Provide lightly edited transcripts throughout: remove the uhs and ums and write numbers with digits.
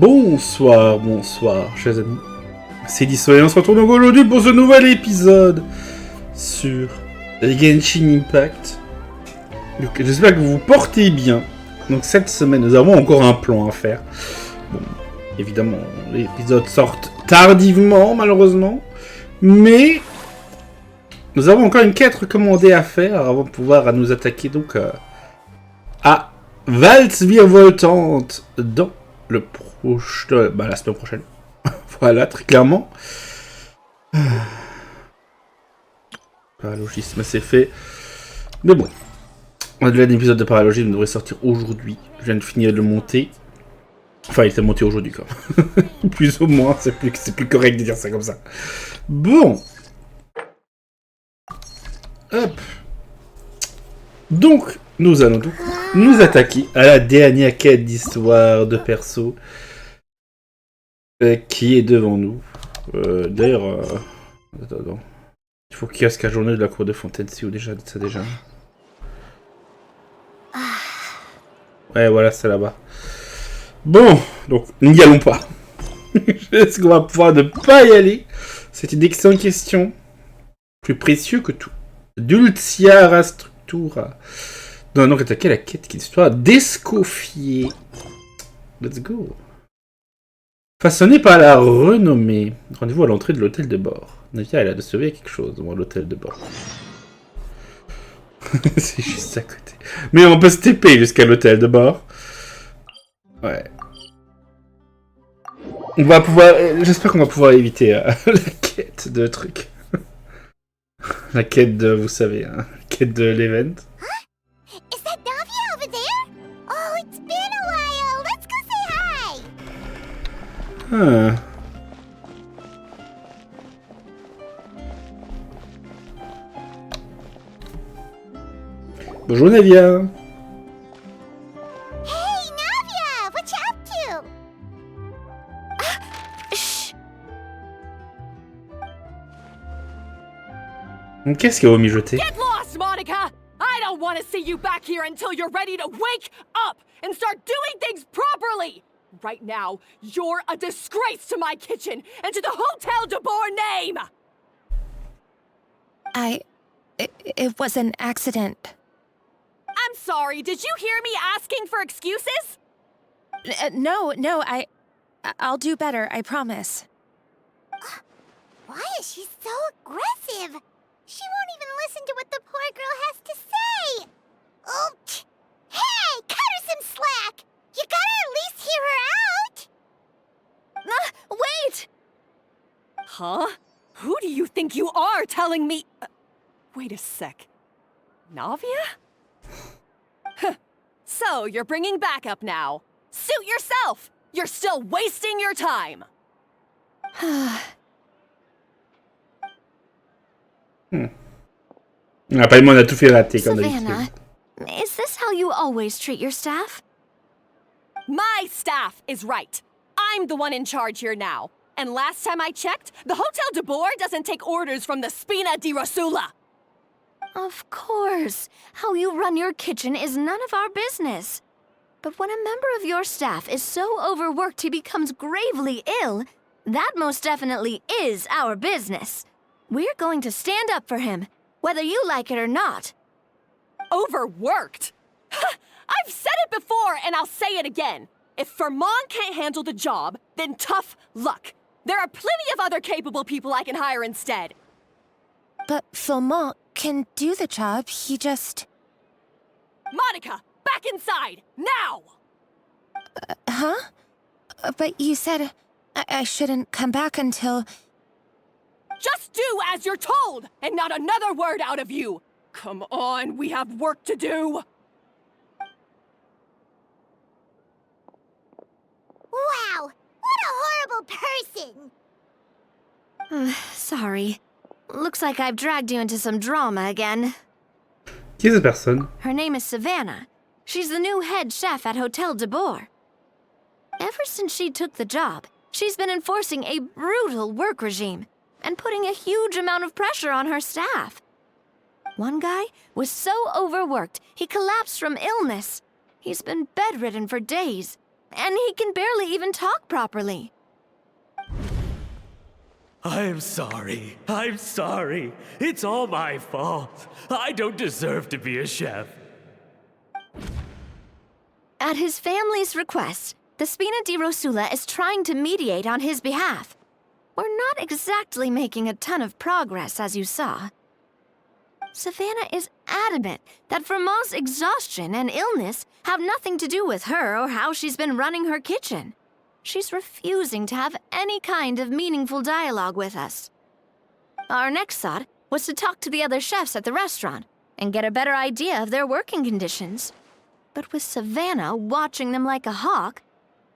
Bonsoir, bonsoir, chers amis. C'est Deaso et on se retrouve donc aujourd'hui pour ce nouvel épisode sur Genshin Impact. J'espère que vous vous portez bien. Donc cette semaine, nous avons encore un plan à faire. Bon, évidemment, les épisodes sortent tardivement, malheureusement. Mais nous avons encore une quête recommandée à faire avant de pouvoir nous attaquer donc à Valse virevoltante dans le la semaine prochaine. Voilà, très clairement. Paralogisme, c'est fait. Mais bon. L'épisode de paralogisme devrait sortir aujourd'hui. Je viens de finir de le monter. Enfin, il était monté aujourd'hui, quoi. Plus ou moins, c'est plus correct de dire ça comme ça. Bon. Hop. Donc, nous allons donc nous attaquer à la dernière quête d'histoire de perso qui est devant nous. D'ailleurs, attends. Il faut qu'il y ait la journée de la cour de fontaine, si ou déjà ça déjà. Ouais, voilà, c'est là-bas. Bon, donc n'y allons pas. Est-ce qu'on va pouvoir ne pas y aller? C'est une excellente question. Plus précieux que tout. Dulciara Structura. Non, donc attaquer la quête qui soit d'escoffier. Let's go. Façonné par la renommée. Rendez-vous à l'entrée de l'hôtel Debord. Navia, elle a de sauver quelque chose devant l'hôtel Debord. C'est juste à côté. Mais on peut se TP jusqu'à l'hôtel Debord. Ouais. On va pouvoir... J'espère qu'on va pouvoir éviter la quête de trucs. La quête de... Vous savez, hein, la quête de l'event. Is that Navia over there? Oh, it's been a while. Let's go say hi. Ah. Bonjour Navia. Hey, Navia, what you up to? Shh. Qu'est-ce qu'il a mijoté? Get lost, Monica! I don't want to see you back here until you're ready to wake up and start doing things properly! Right now, you're a disgrace to my kitchen and to the Hotel Debord name! It was an accident. I'm sorry, did you hear me asking for excuses? No, I'll do better, I promise. Why is she so aggressive? She won't even listen to what the poor girl has to say. Oh, hey, cut her some slack. You gotta at least hear her out. Wait! Huh? Who do you think you are telling me... wait a sec. Navia? So, you're bringing backup now. Suit yourself! You're still wasting your time! Apparemment, on a tout fait rater comme Savannah, d'habitude. is this how you always treat your staff? My staff is right. I'm the one in charge here now. And last time I checked, the Hotel Debord doesn't take orders from the Spina di Rosula. Of course. How you run your kitchen is none of our business. But when a member of your staff is so overworked he becomes gravely ill, that most definitely is our business. We're going to stand up for him, whether you like it or not. Overworked? I've said it before and I'll say it again. If Fermont can't handle the job, then tough luck. There are plenty of other capable people I can hire instead. But Philmont can do the job, he just... Monica, back inside, now! Huh? But you said I shouldn't come back until... Just do as you're told, and not another word out of you! Come on, we have work to do! Wow, what a horrible person. Sorry. Looks like I've dragged you into some drama again. Qui est cette personne? Her name is Savannah. She's the new head chef at Hotel Debord. Ever since she took the job, she's been enforcing a brutal work regime and putting a huge amount of pressure on her staff. One guy was so overworked, he collapsed from illness. He's been bedridden for days, and he can barely even talk properly. I'm sorry. I'm sorry. It's all my fault. I don't deserve to be a chef. At his family's request, the Spina di Rosula is trying to mediate on his behalf. We're not exactly making a ton of progress, as you saw. Savannah is adamant that Vermont's exhaustion and illness have nothing to do with her or how she's been running her kitchen. She's refusing to have any kind of meaningful dialogue with us. Our next thought was to talk to the other chefs at the restaurant and get a better idea of their working conditions. But with Savannah watching them like a hawk,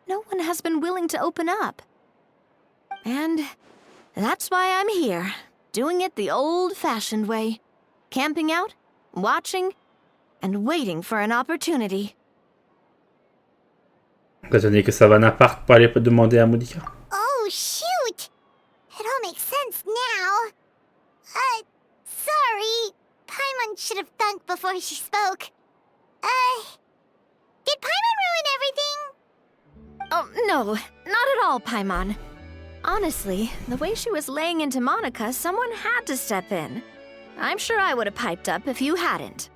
no one has been willing to open up. And that's why I'm here, doing it the old-fashioned way. Camping out, watching, and waiting for an opportunity. Attendez que Savannah parte pour aller demander à Monica. Oh, shoot! It all makes sense now. Sorry. Paimon should have thunk before she spoke. Did Paimon ruin everything? Oh, no, not at all, Paimon. Honestly, the way she was laying into Monica, someone had to step in. I'm sure I would have piped up if you hadn't.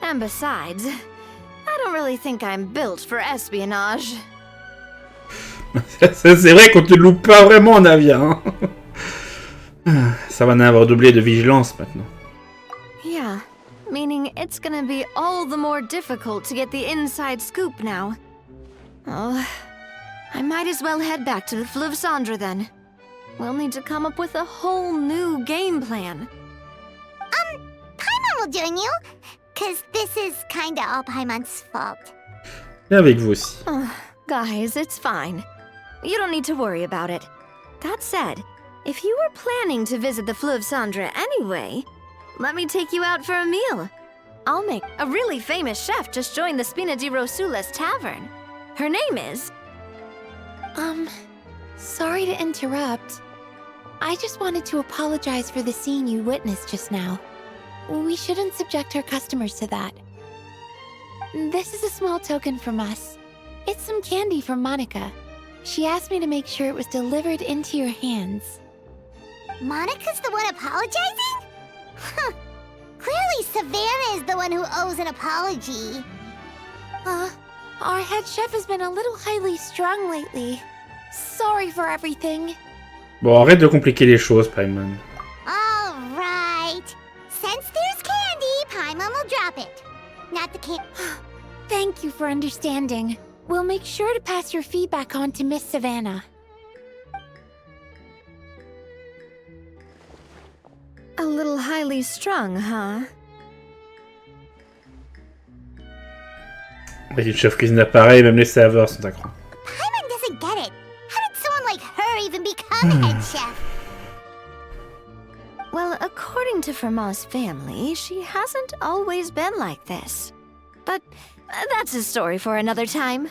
And besides, I don't really think I'm built for espionage. C'est vrai qu'on te loupe pas vraiment, Navia. Hein. Ça va en avoir doublé de vigilance maintenant. Yeah, meaning it's gonna be all the more difficult to get the inside scoop now. Oh, I might as well head back to the Fleuve Cendre then. We'll need to come up with a whole new game plan. Paimon will join you, cause this is kinda all Paimon's fault. Et avec vous aussi. Guys, it's fine. You don't need to worry about it. That said, if you were planning to visit the Fleuve Cendre anyway, let me take you out for a meal. I'll make a really famous chef just joined the Spina di Rosula's tavern. Her name is... Sorry to interrupt. I just wanted to apologize for the scene you witnessed just now. We shouldn't subject our customers to that. This is a small token from us. It's some candy from Monica. She asked me to make sure it was delivered into your hands. Monica's the one apologizing? Huh. Clearly Savannah is the one who owes an apology. Our head chef has been a little highly strung lately. Sorry for everything. Bon, arrête de compliquer les choses, Paimon. All right. Since there's candy, Paimon will drop it. Not the candy. Thank you for understanding. We'll make sure to pass your feedback on to Miss Savannah. A little highly strung, huh? Avec une chef cuisine appareil, même les serveurs sont accros. Paimon doesn't get it. How did someone like her even become a head chef? Well, according to Vermont's family, she hasn't always been like this. But that's a story for another time.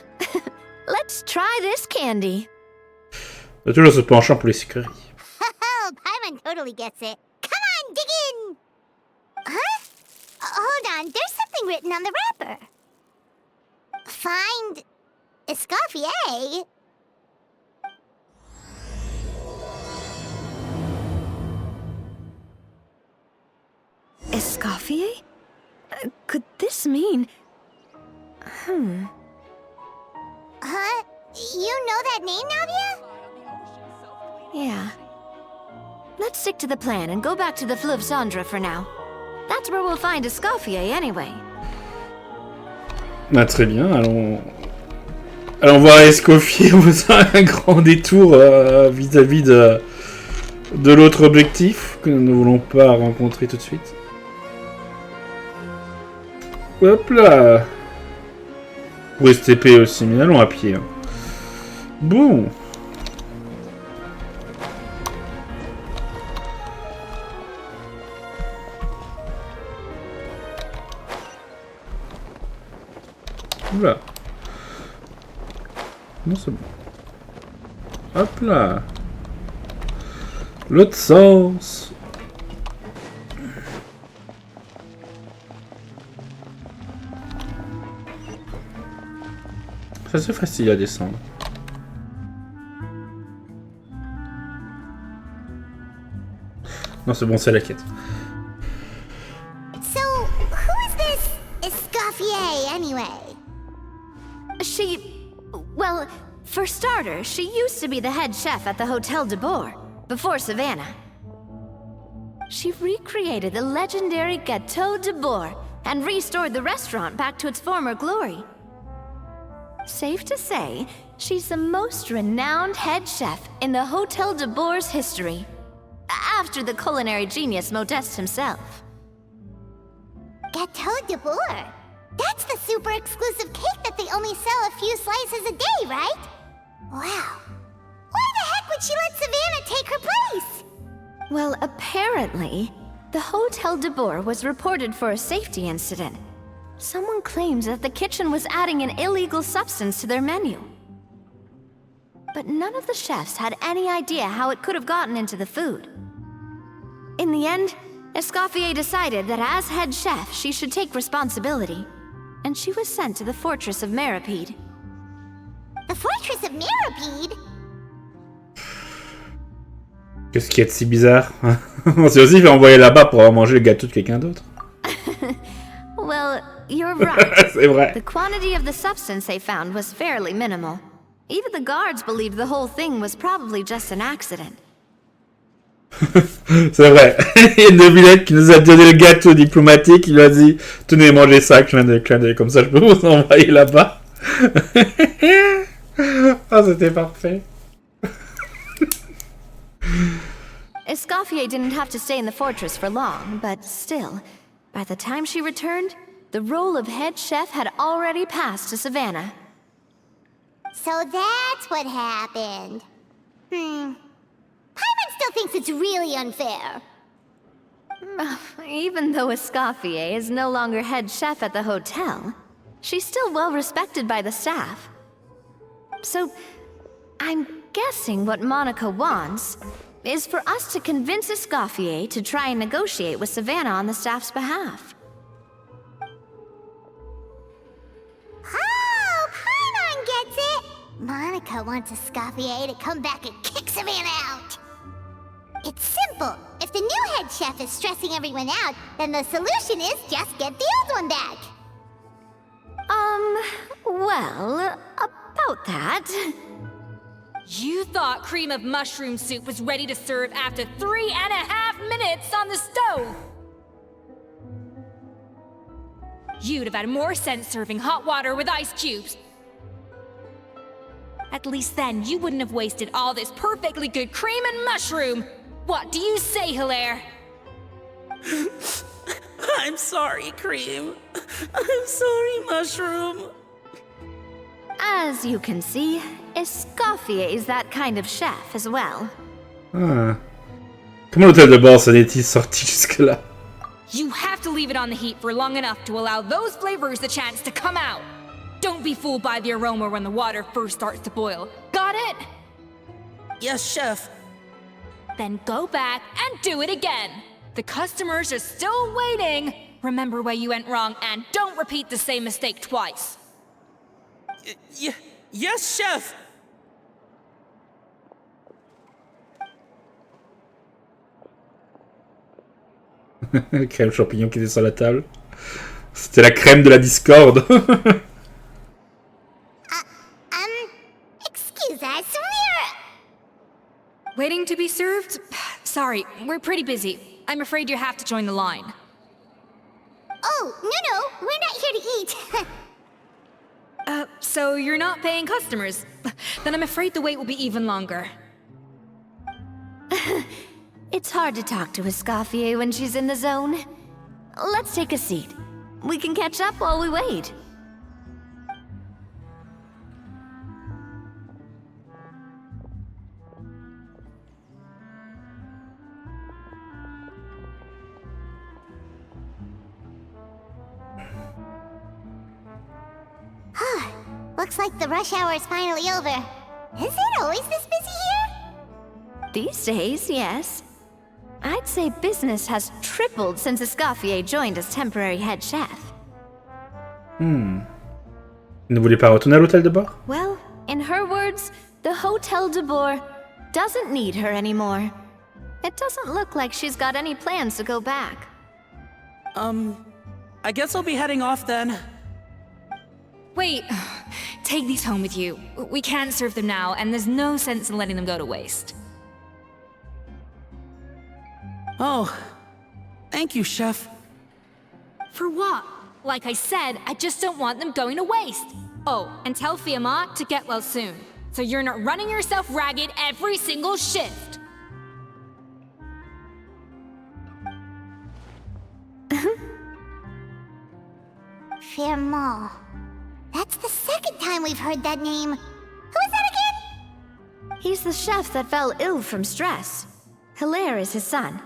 Let's try this candy. Il a toujours ce penchant pour les sucreries. Oh, Paimon totally gets it. Come on, dig in! Huh? Hold on, there's something written on the wrapper. Find... Escoffier? Escoffier? Could this mean... Huh? You know that name, Navia? Yeah. Let's stick to the plan and go back to the Fleuve Cendre for now. That's where we'll find Escoffier anyway. Ah, très bien, allons voir Escoffier en faisant un grand détour vis-à-vis de l'autre objectif que nous ne voulons pas rencontrer tout de suite. Hop là. Ou STP aussi, mais allons à pied. Hein. Bon. Oula. Non, c'est bon. Hop là. L'autre sens. C'est assez facile à descendre. Non, c'est bon, c'est la quête. So, who is this Escoffier, anyway? Well, for starters, she used to be the head chef at the Hotel Debord, before Savannah. She recreated the legendary Gâteau Debord and restored the restaurant back to its former glory. Safe to say, she's the most renowned head chef in the Hotel Debord's history, after the culinary genius Modeste himself. Gâteau de Bourg? That's the super exclusive cake that they only sell a few slices a day, right? Wow. Why the heck would she let Savannah take her place? Well, apparently, the Hotel Debord was reported for a safety incident. Someone claims that the kitchen was adding an illegal substance to their menu. But none of the chefs had any idea how it could have gotten into the food. In the end, Escoffier decided that as head chef, she should take responsibility, and she was sent to the fortress of Meripede. The fortress of Meripede? Qu'est-ce qui est si bizarre? On s'est aussi fait envoyer là-bas pour avoir mangé le gâteau de quelqu'un d'autre. Well, you're right. C'est vrai. The quantity of the substance they found was fairly minimal. Even the guards believed the whole thing was probably just an accident. C'est vrai. Il y a une devinette qui nous a donné le gâteau diplomatique. Il a dit tenez, mangez ça, clin d'œil, comme ça je peux vous envoyer là-bas. Oh, c'était parfait. Escoffier didn't have to stay in the fortress for long, but still, by the time she returned, the role of head chef had already passed to Savannah. So that's what happened. Paimon still thinks it's really unfair. Even though Escoffier is no longer head chef at the hotel, she's still well respected by the staff. So, I'm guessing what Monica wants is for us to convince Escoffier to try and negotiate with Savannah on the staff's behalf. Oh, Paimon gets it! Monica wants Escoffier to come back and kick Savannah out. It's simple. If the new head chef is stressing everyone out, then the solution is just get the old one back. Well, about that... You thought cream of mushroom soup was ready to serve after 3.5 minutes on the stove! You'd have had more sense serving hot water with ice cubes. At least then, you wouldn't have wasted all this perfectly good cream and mushroom! What do you say, Hilaire? I'm sorry, Cream. I'm sorry, Mushroom. As you can see, Escoffier is that kind of chef as well. Ah. Comment l'hôtel de bord s'en est-il sorti jusque-là? You have to leave it on the heat for long enough to allow those flavors the chance to come out. Don't be fooled by the aroma when the water first starts to boil. Got it? Yes, Chef. Then go back and do it again. The customers are still waiting. Remember where you went wrong and don't repeat the same mistake twice. Yes, Chef. Crème champignon qui était sur la table. C'était la crème de la discorde. Excuse us, Waiting to be served? Sorry, we're pretty busy. I'm afraid you have to join the line. Oh, no, we're not here to eat. So you're not paying customers? Then I'm afraid the wait will be even longer. It's hard to talk to Escoffier when she's in the zone. Let's take a seat. We can catch up while we wait. Looks like the rush hour is finally over. Is it always this busy here? These days, yes. I'd say business has tripled since Escoffier joined as temporary head chef. Il ne voulait pas retourner à l'hôtel de bord? Well, in her words, the Hotel Debord doesn't need her anymore. It doesn't look like she's got any plans to go back. I guess I'll be heading off then. Wait, take these home with you. We can't serve them now, and there's no sense in letting them go to waste. Oh, thank you, Chef. For what? Like I said, I just don't want them going to waste. Oh, and tell Fiamma to get well soon, so you're not running yourself ragged every single shift. Fiamma. That's the second time we've heard that name. Who is that again? He's the chef that fell ill from stress. Hilaire is his son.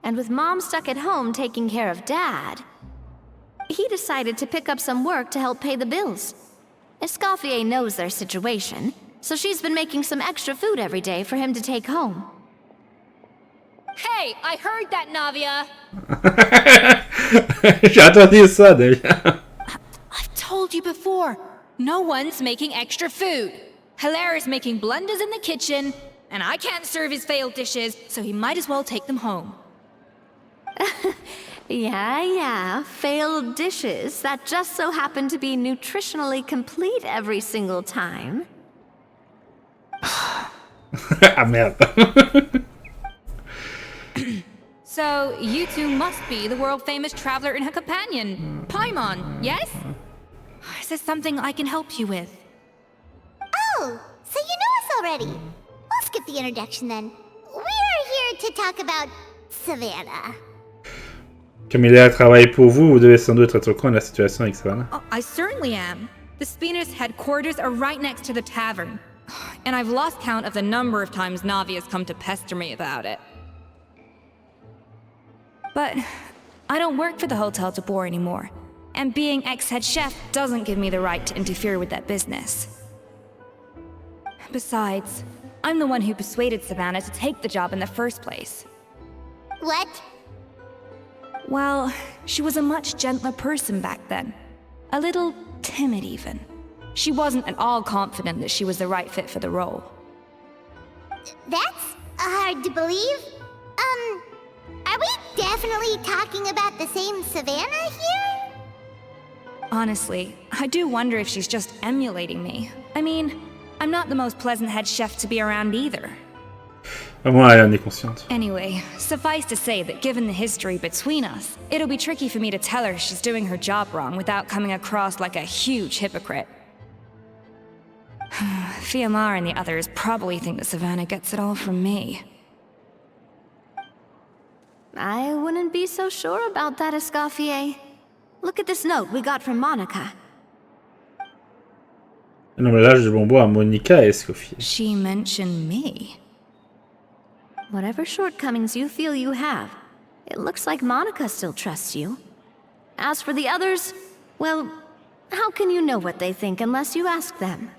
And with Mom stuck at home taking care of Dad, he decided to pick up some work to help pay the bills. Escoffier knows their situation, so she's been making some extra food every day for him to take home. Hey, I heard that, Navia! J'ai entendu ça, Navia. I've told you before, no one's making extra food. Hilaire is making blunders in the kitchen, and I can't serve his failed dishes, so he might as well take them home. Yeah, failed dishes that just so happen to be nutritionally complete every single time. Ah merde. So, you two must be the world-famous traveler and her companion, Paimon, yes? Is there something I can help you with? Oh, so you know us already. We'll skip the introduction then. We're here to talk about Savannah. Comme il a travaillé pour vous, vous devez sans doute être au courant de la situation avec Savannah. Oh, I certainly am. The Spinner's headquarters are right next to the tavern. And I've lost count of the number of times Navia's come to pester me about it. But I don't work for the Hotel Debord anymore. And being ex-head chef doesn't give me the right to interfere with that business. Besides, I'm the one who persuaded Savannah to take the job in the first place. What? Well, she was a much gentler person back then. A little timid, even. She wasn't at all confident that she was the right fit for the role. That's hard to believe. Are we definitely talking about the same Savannah here? Honestly, I do wonder if she's just emulating me. I mean, I'm not the most pleasant head chef to be around either. Moi, elle en est consciente. Anyway, suffice to say that given the history between us, it'll be tricky for me to tell her she's doing her job wrong without coming across like a huge hypocrite. Fiamma and the others probably think that Savannah gets it all from me. I wouldn't be so sure about that, Escoffier. Look at this note we got from Monica. Un emballage de bonbons à Monica et Escoffier. She mentioned me. Whatever shortcomings you feel you have, it looks like Monica still trusts you. As for the others, well, how can you know what they think unless you ask them?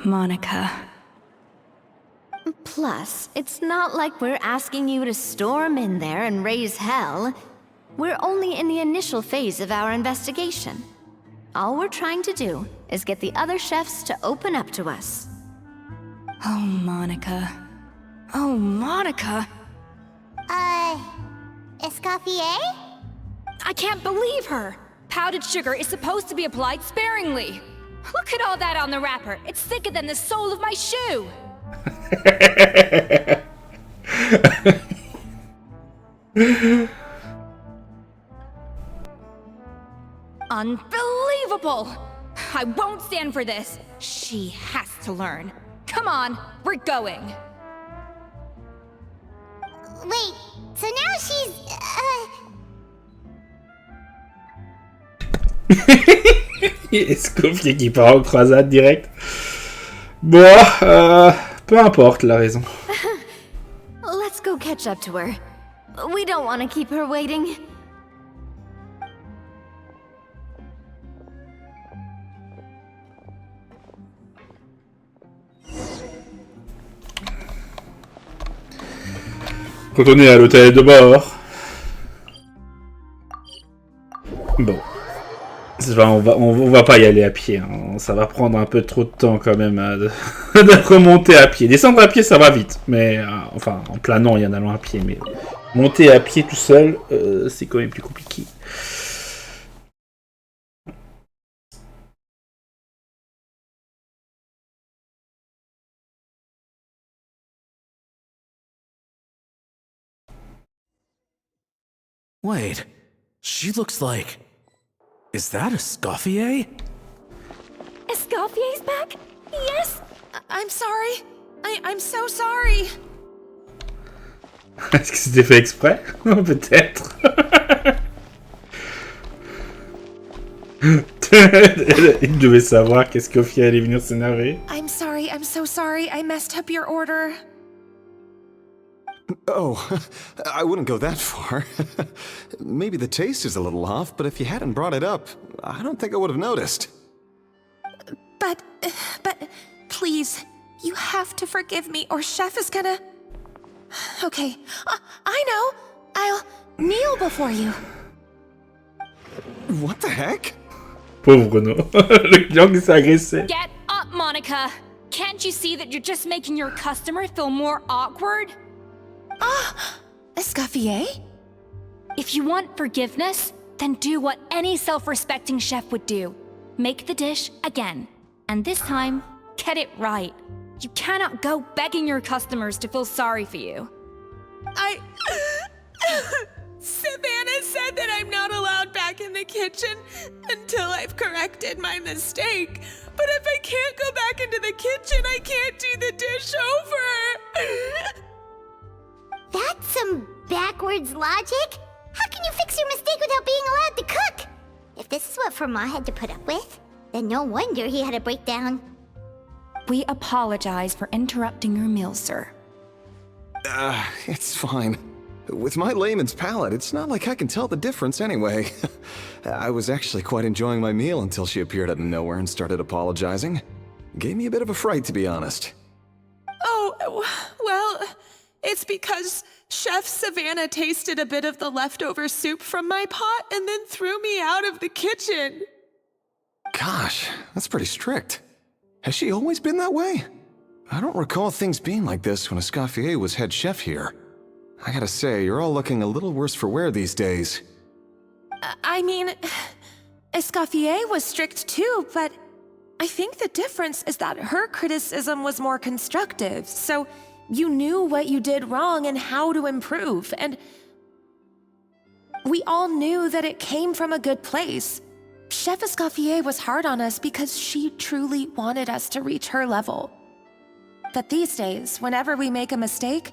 Monica. Plus, it's not like we're asking you to storm in there and raise hell. We're only in the initial phase of our investigation. All we're trying to do is get the other chefs to open up to us. Oh, Monica. Oh, Monica! Escoffier? I can't believe her! Powdered sugar is supposed to be applied sparingly. Look at all that on the wrapper. It's thicker than the sole of my shoe. Unbelievable! I won't stand for this. She has to learn. Come on, we're going. Wait, so now she's, Escoffier qui part en croisade direct. Bon, peu importe la raison. Let's go catch up to her. We don't want to keep her waiting. Retourner à l'hôtel de bord. Bon. On va pas y aller à pied. Hein. Ça va prendre un peu trop de temps quand même de remonter à pied. Descendre à pied, ça va vite. Mais enfin, en planant, il y en a loin à pied. Mais monter à pied tout seul, c'est quand même plus compliqué. Wait, she looks like... Is that a Escoffier? Escoffier's back? Yes! I'm sorry. I'm so sorry. Est-ce que c'était fait exprès? Peut-être. Il devait savoir qu'Escoffier allait venir s'énerver. I'm sorry, I'm so sorry. I messed up your order. Oh, I wouldn't go that far. Maybe the taste is a little off, but if you hadn't brought it up, I don't think I would have noticed. But, please, you have to forgive me or Chef is gonna... Okay, I know. I'll kneel before you. What the heck? Pauvre Renaud. Le client qui s'est agressé. Get up, Monica! Can't you see that you're just making your customer feel more awkward? Escoffier? If you want forgiveness, then do what any self-respecting chef would do. Make the dish again. And this time, get it right. You cannot go begging your customers to feel sorry for you. Savannah said that I'm not allowed back in the kitchen until I've corrected my mistake. But if I can't go back into the kitchen, I can't do the dish over. That's some backwards logic. How can you fix your mistake without being allowed to cook? If this is what Fermat had to put up with, then no wonder he had a breakdown. We apologize for interrupting your meal, sir. It's fine. With my layman's palate, it's not like I can tell the difference anyway. I was actually quite enjoying my meal until she appeared out of nowhere and started apologizing. Gave me a bit of a fright, to be honest. Oh, well, it's because Chef Savannah tasted a bit of the leftover soup from my pot and then threw me out of the kitchen. Gosh, that's pretty strict. Has she always been that way? I don't recall things being like this when Escoffier was head chef here. I gotta say, you're all looking a little worse for wear these days. I mean, Escoffier was strict too, but I think the difference is that her criticism was more constructive, so you knew what you did wrong and how to improve, and we all knew that it came from a good place. Chef Escoffier was hard on us because she truly wanted us to reach her level. But these days, whenever we make a mistake,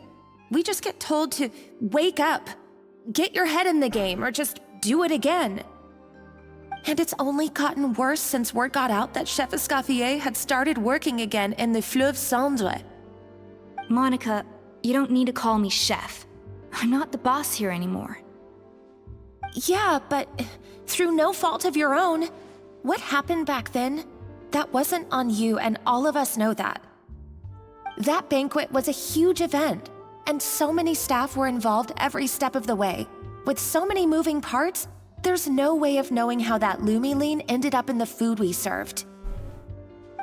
we just get told to wake up, get your head in the game, or just do it again. And it's only gotten worse since word got out that Chef Escoffier had started working again in the Fleuve Cendre. Monica, you don't need to call me chef. I'm not the boss here anymore. Yeah, but through no fault of your own, what happened back then, that wasn't on you, and all of us know that. That banquet was a huge event, and so many staff were involved every step of the way. With so many moving parts, there's no way of knowing how that Lumiline ended up in the food we served.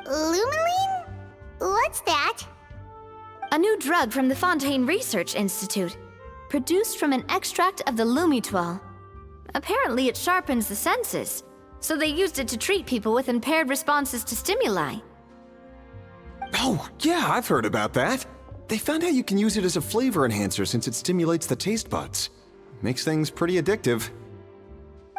Lumiline? What's that? A new drug from the Fontaine Research Institute, produced from an extract of the Lumitoile. Apparently it sharpens the senses, so they used it to treat people with impaired responses to stimuli. Oh, yeah, I've heard about that. They found out you can use it as a flavor enhancer since it stimulates the taste buds. Makes things pretty addictive.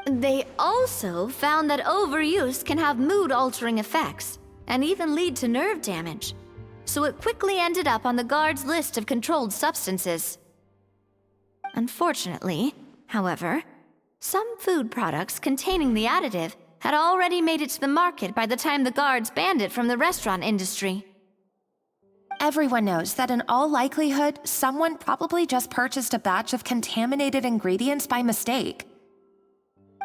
They also found that overuse can have mood-altering effects, and even lead to nerve damage. So it quickly ended up on the guard's list of controlled substances. Unfortunately, however, some food products containing the additive had already made it to the market by the time the guards banned it from the restaurant industry. Everyone knows that in all likelihood, someone probably just purchased a batch of contaminated ingredients by mistake.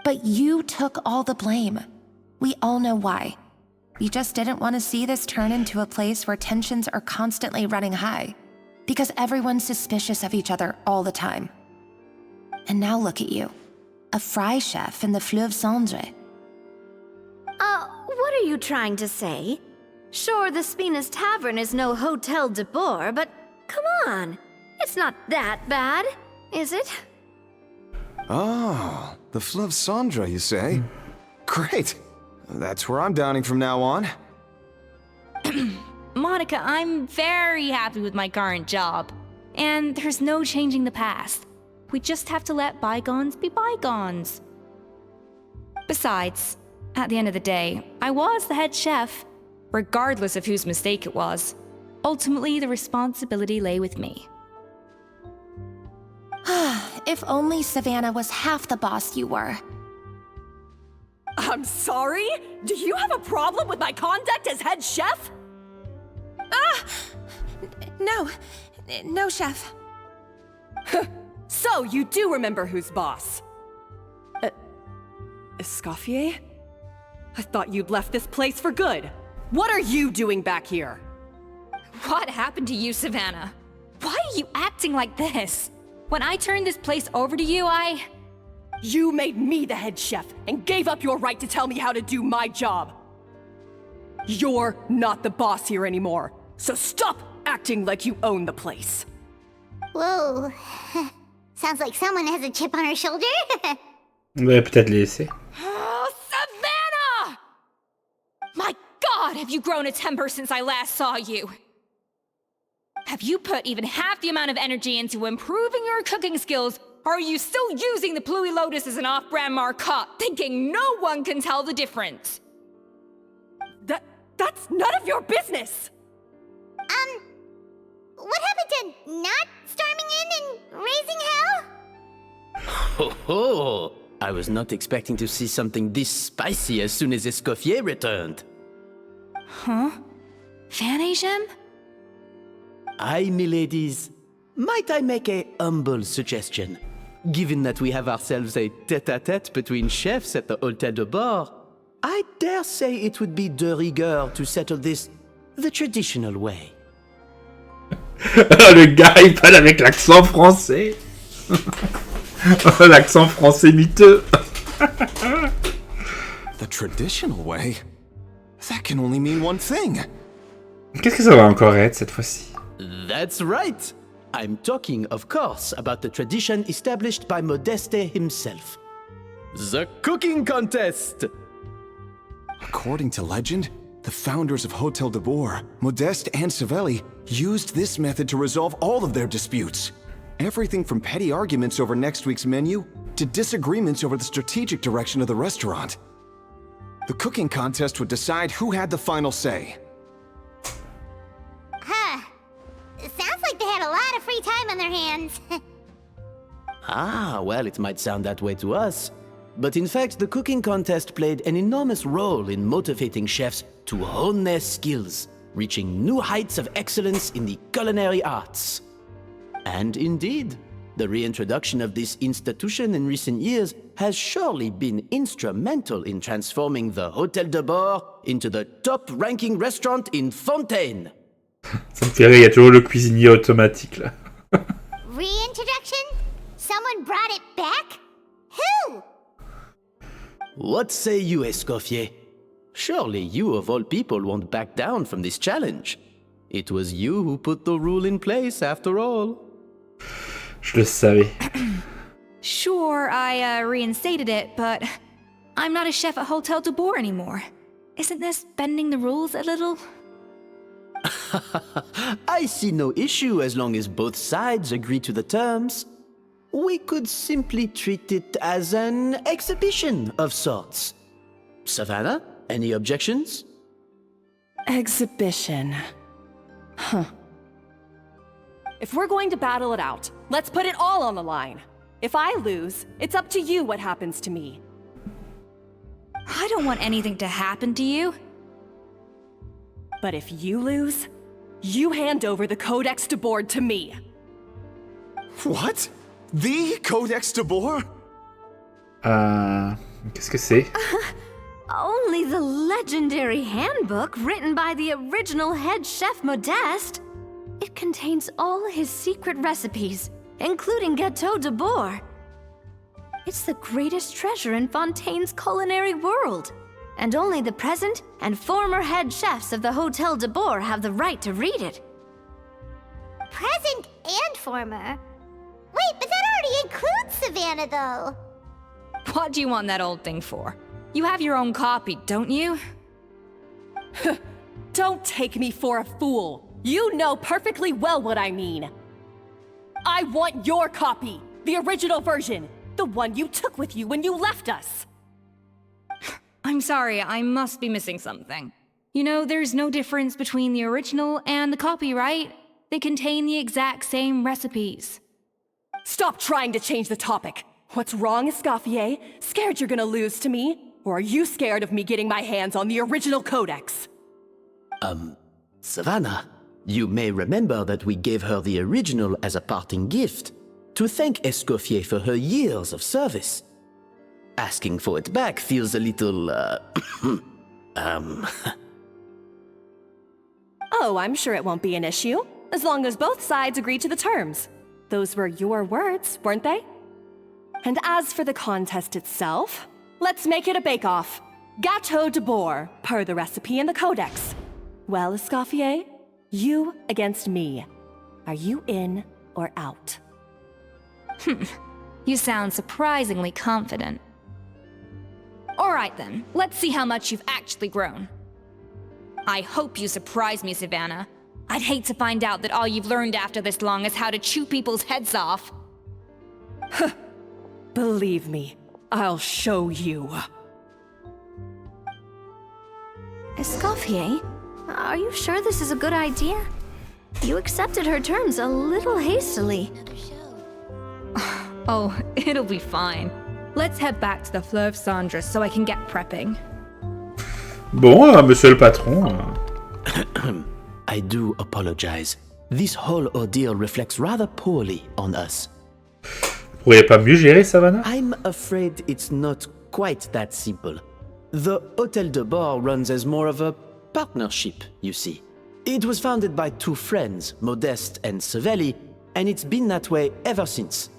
But you took all the blame. We all know why. You just didn't want to see this turn into a place where tensions are constantly running high, because everyone's suspicious of each other all the time. And now look at you, a fry chef in the Fleuve Cendre. What are you trying to say? Sure, the Spina's Tavern is no Hotel Debord, but come on. It's not that bad, is it? Oh, the Fleuve Sandra, you say? Great. That's where I'm dining from now on. Monica, I'm very happy with my current job. And there's no changing the past. We just have to let bygones be bygones. Besides, at the end of the day, I was the head chef, regardless of whose mistake it was. Ultimately, the responsibility lay with me. If only Savannah was half the boss you were. I'm sorry? Do you have a problem with my conduct as head chef? No, chef. So, you do remember who's boss? Escoffier? I thought you'd left this place for good. What are you doing back here? What happened to you, Savannah? Why are you acting like this? When I turned this place over to you, You made me the head chef and gave up your right to tell me how to do my job. You're not the boss here anymore, so stop acting like you own the place. Whoa. Sounds like someone has a chip on her shoulder. On va peut-être les laisser. Oh, Savannah! My God, have you grown a temper since I last saw you? Have you put even half the amount of energy into improving your cooking skills, or are you still using the Pluie Lotus as an off-brand marcotte, thinking no one can tell the difference? That's none of your business! What happened to not storming in and raising hell? Ho ho! I was not expecting to see something this spicy as soon as Escoffier returned. Huh? Fan Asian? Aye, miladies. Might I make a humble suggestion? Given that we have ourselves a tête-à-tête between chefs at the Hôtel Debord, I dare say it would be de rigueur to settle this the traditional way. Le gars, il parle avec l'accent français. L'accent français miteux. The traditional way? That can only mean one thing. Qu'est-ce que ça va encore être cette fois-ci? That's right. I'm talking, of course, about the tradition established by Modeste himself. The cooking contest! According to legend, the founders of Hotel Debord, Modeste and Savelli, used this method to resolve all of their disputes. Everything from petty arguments over next week's menu to disagreements over the strategic direction of the restaurant. The cooking contest would decide who had the final say. It sounds like they had a lot of free time on their hands. Ah, well, it might sound that way to us. But in fact, the cooking contest played an enormous role in motivating chefs to hone their skills, reaching new heights of excellence in the culinary arts. And indeed, the reintroduction of this institution in recent years has surely been instrumental in transforming the Hôtel Debord into the top-ranking restaurant in Fontaine. Ça me fait rire, il y a toujours le cuisinier automatique là. Reintroduction? Someone brought it back? Who? What say you, Escoffier? Surely you of all people won't back down from this challenge. It was you who put the rule in place after all. Je le savais. Sure, I reinstated it, but I'm not a chef at Hotel Debord anymore. Isn't this bending the rules a little? I see no issue as long as both sides agree to the terms. We could simply treat it as an exhibition of sorts. Savannah, any objections? Exhibition. Huh. If we're going to battle it out, let's put it all on the line. If I lose, it's up to you what happens to me. I don't want anything to happen to you. But if you lose, you hand over the Codex Debord to me. What? The Codex Debord? Qu'est-ce que c'est? Only the legendary handbook written by the original head chef Modeste. It contains all his secret recipes, including Gâteau Debord. It's the greatest treasure in Fontaine's culinary world. and only the present and former head chefs of the Hotel Debord have the right to read it. Present and former? Wait, but that already includes Savannah, though. What do you want that old thing for? You have your own copy, don't you? Don't take me for a fool. You know perfectly well what I mean. I want your copy, the original version, the one you took with you when you left us. I'm sorry, I must be missing something. You know, there's no difference between the original and the copy, right? They contain the exact same recipes. Stop trying to change the topic. What's wrong, Escoffier? Scared you're gonna lose to me? Or are you scared of me getting my hands on the original codex? Savannah, you may remember that we gave her the original as a parting gift, to thank Escoffier for her years of service. Asking for it back feels a little, Oh, I'm sure it won't be an issue, as long as both sides agree to the terms. Those were your words, weren't they? And as for the contest itself, let's make it a bake-off. Gâteau de Bourg, per the recipe in the codex. Well, Escoffier, you against me. Are you in or out? You sound surprisingly confident. Alright then, let's see how much you've actually grown. I hope you surprise me, Savannah. I'd hate to find out that all you've learned after this long is how to chew people's heads off. Believe me, I'll show you. Escoffier, are you sure this is a good idea? You accepted her terms a little hastily. Oh, it'll be fine. Let's head back to the Fleuve Cendre so I can get prepping. Bon, monsieur le patron. I do apologize. This whole ordeal reflects rather poorly on us. Vous pourriez pas mieux gérer, Savannah? I'm afraid it's not quite that simple. The Hotel Debord runs as more of a partnership, you see. It was founded by two friends, Modeste and Savelli, and it's been that way ever since.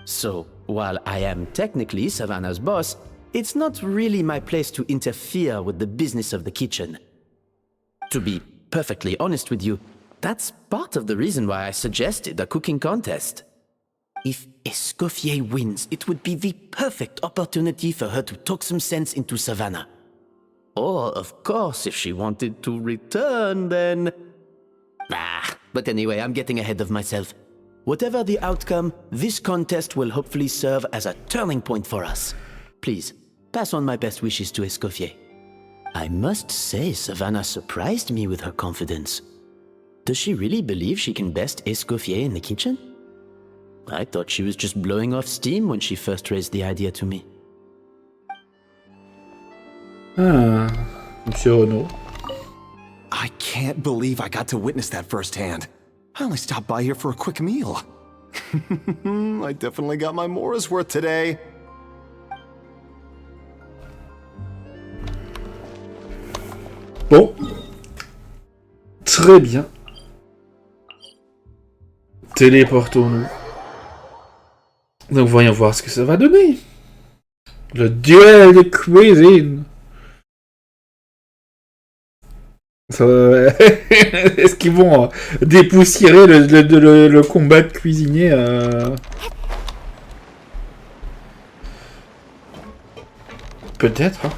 So, while I am technically Savannah's boss, it's not really my place to interfere with the business of the kitchen. To be perfectly honest with you, that's part of the reason why I suggested a cooking contest. If Escoffier wins, it would be the perfect opportunity for her to talk some sense into Savannah. Or, of course, if she wanted to return, then... but anyway, I'm getting ahead of myself. Whatever the outcome, this contest will hopefully serve as a turning point for us. Please, pass on my best wishes to Escoffier. I must say, Savannah surprised me with her confidence. Does she really believe she can best Escoffier in the kitchen? I thought she was just blowing off steam when she first raised the idea to me. Ah, Monsieur Renaud. I can't believe I got to witness that firsthand. I only stopped by here for a quick meal. I definitely got my Mora's worth today. Bon. Très bien. Téléportons-nous. Donc voyons voir ce que ça va donner. Le duel de cuisine. Est-ce qu'ils vont dépoussiérer le combat de cuisinier Peut-être, hein.